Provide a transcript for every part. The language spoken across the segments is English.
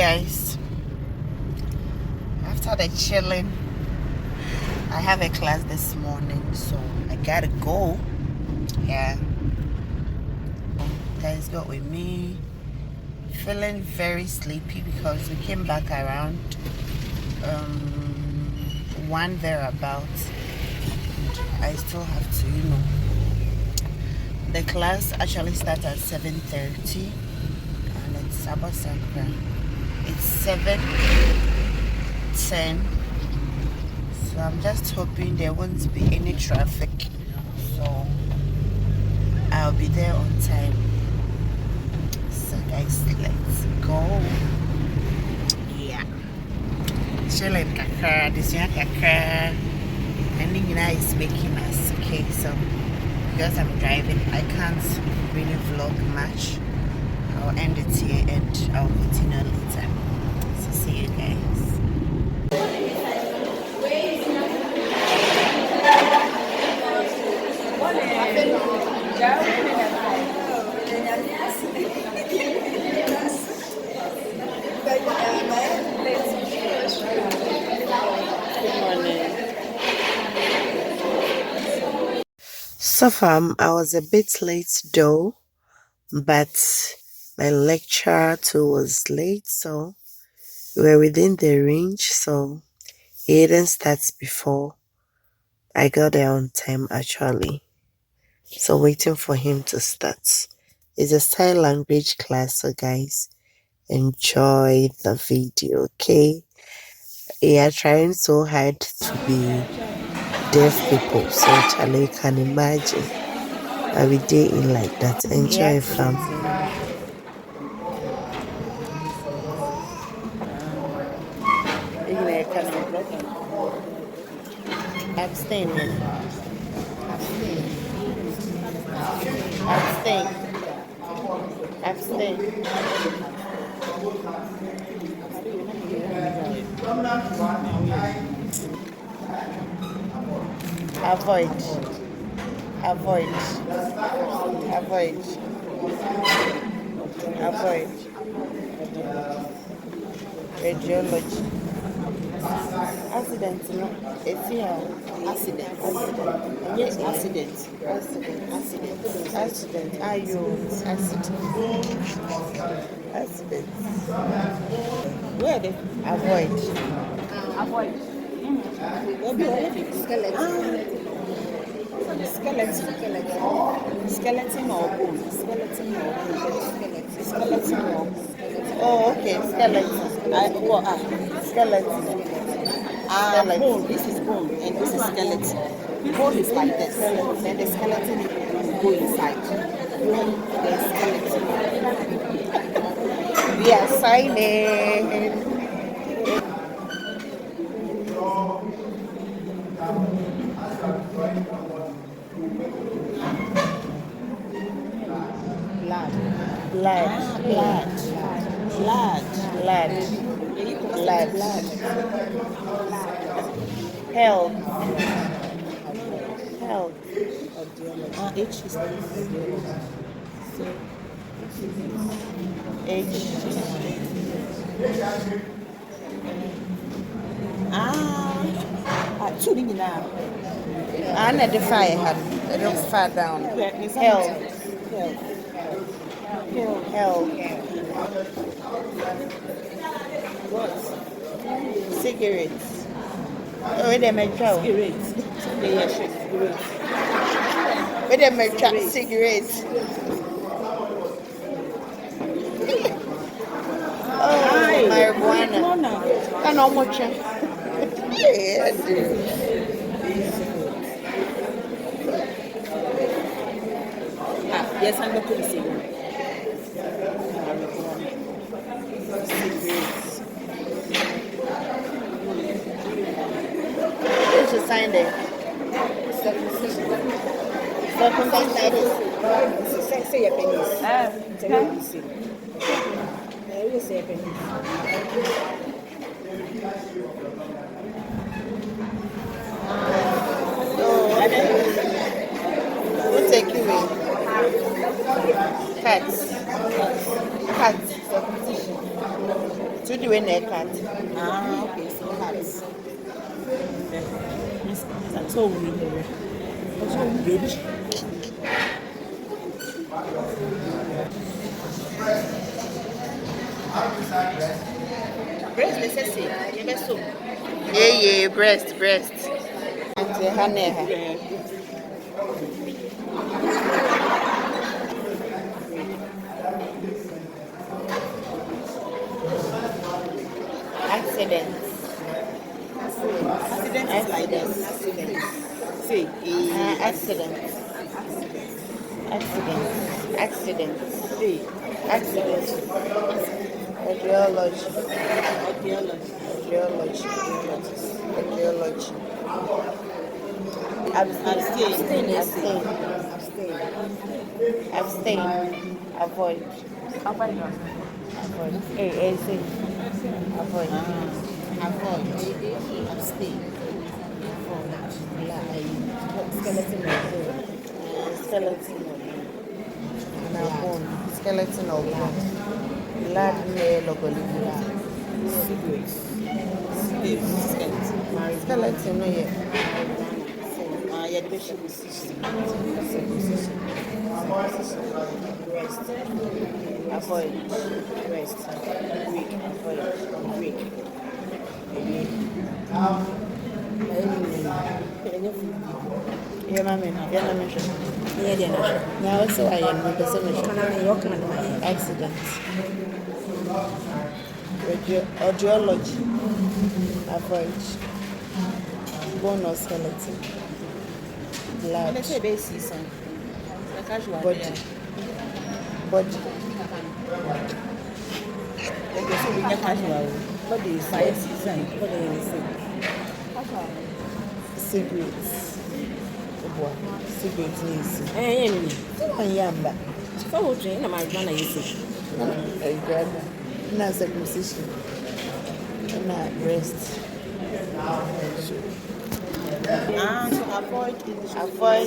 guys, after the chilling, I have a class this morning, so I gotta go. Yeah, guys got with me, feeling very sleepy because we came back around 1 thereabouts. I still have to, the class actually starts at 7:30 and it's about Sakra. It's 7:10, so I'm just hoping there won't be any traffic, so I'll be there on time. So guys, let's go. Yeah, chilling kakra, this one kakra, and is making us okay. So because I'm driving, I can't really vlog much. I'll end it here and I'll continue later. So see you guys. Good morning. So far, I was a bit late though, but my lecture too was late, so we were within the range, so it didn't start before I got there on time actually. So waiting for him to start. It's a sign language class, so guys, enjoy the video, okay? We are trying so hard to be deaf people, so Charlie can imagine. I will day in like that. Enjoy, fam. Abstain. Abstain. Abstain. Avoid. Avoid. Avoid. Avoid. Radiology. Accident, no. Accident. Yes, accident. Accident. Ayo. Accident. Where they avoid. Avoid. Skeleton. Skeleton or bone? Skeleton or bone? Oh, okay, skeleton. Skeleton. Bone. This is bone, and this is skeleton. Bone is like this, then the skeleton will go inside. The skeleton. We are signing. Blood. Health. H is H. Two now. I need the fire had a little far down. Health. What? Cigarettes. Oh, wait a minute. Cigarettes. Wait a minute. Cigarettes. Oh, marijuana. And how much? Yeah, dude. Yes, I'm not going to see you. What's your sign there? Say your pennies. Say your pennies. We'll take you in. Cats. To the way neck cut. Ah, okay, so hats. That's all we know. That's all baby. Breast necessary. You best so. Yeah, breast. And the honey. Accidents. Accident is like this. Accidents. Say, Accidents. Accidents. say, Accidents. Radiology. ideology. Radiology. Radiology. Abstain. Abstain. Avoid. Avoid. Say. Avoid. Avoid. Abstain. Skeleton of bone. Skeleton of bone. Skeleton of bone. Blood, nail, logolyph. Cigarettes. Skeleton, no, yeah. Yeah, the best position. Rest. Avoid. Rest. Break. Avoid. Break. Yeah, mommy. Yeah, mommy. Yeah, they're not. Now, also, I am the person. Accident. Audiology. Avoid. Bone or skeleton. Blood. Let's say basic son. The casual. Body. Body. Like you say, we get casual. Body is fire season. Body is Cigarettes. Cigarettes needs. Yamba. For what train am I gonna use it? Na circumcision. Na breast. So avoid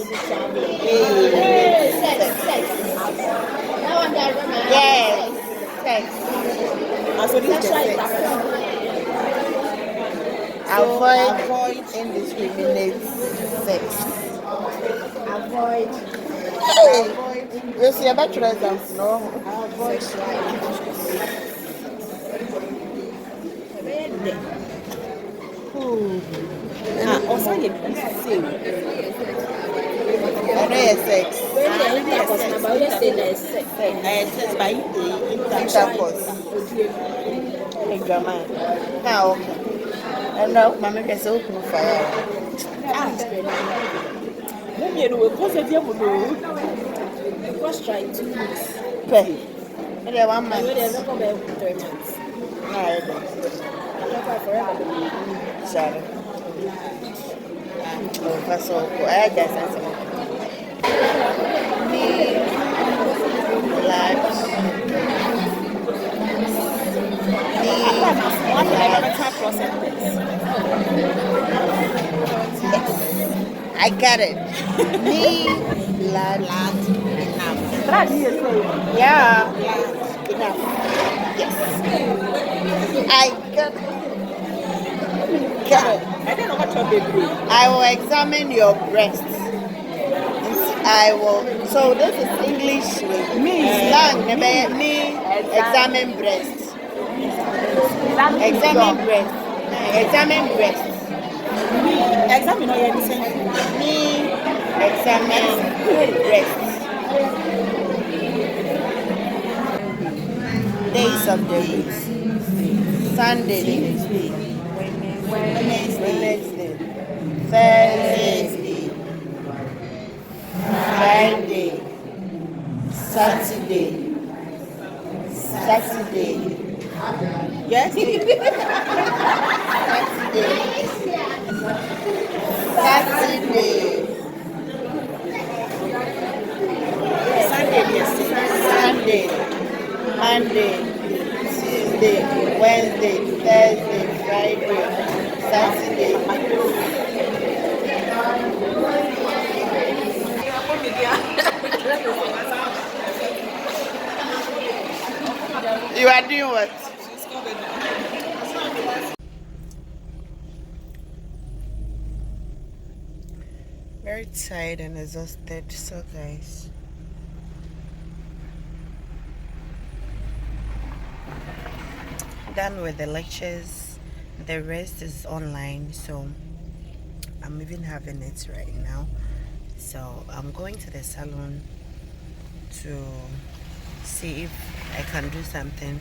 Sex. Yes. Sex. so this is sex. Avoid indiscriminate sex. Avoid. You see about exams, no? Avoid also you say. I know your sex. Sex by Intercourse. Hey, grandma. Now, and now, Mamma can say open fire. First try 2 weeks. Pay. And then 1 month. There's a couple of 3 months. No, I don't. Sorry. Oh, that's all cool. I guess that's it. Blood. I got it. Knee, blood, enough. Yeah. Enough. Yes. I got it. I don't know what your baby. I will examine your breasts. I will. So this is English with me. Slang. Me. Examine breasts. Examine breasts. Examine breasts. Examine all your same. Me. Examine breasts. Days of the week. Sunday. Wednesday. Thursday. Friday. Saturday. Yes. Saturday. Sunday, yes. Sunday. Monday. Tuesday. Wednesday. Thursday. Friday. Saturday. You are doing what? tired and exhausted. So guys, done with the lectures. The rest is online, so I'm even having it right now. So I'm going to the salon to see if I can do something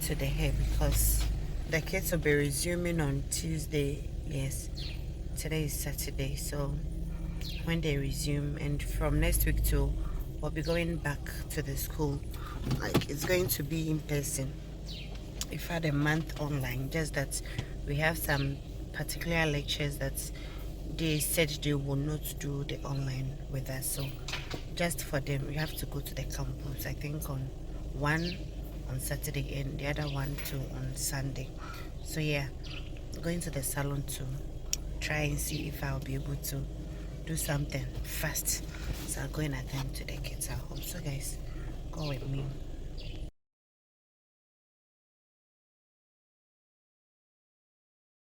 to the hair because the kids will be resuming on Tuesday. Yes, today is Saturday, so when they resume, and from next week too, we'll be going back to the school. Like it's going to be in person. We've had a month online, just that we have some particular lectures that they said they will not do the online with us. So just for them, we have to go to the campus. I think on one on Saturday and the other one too on Sunday. So yeah, going to the salon to try and see if I'll be able to do something fast. So I'll go and attend to the kids at home. So guys, go with me.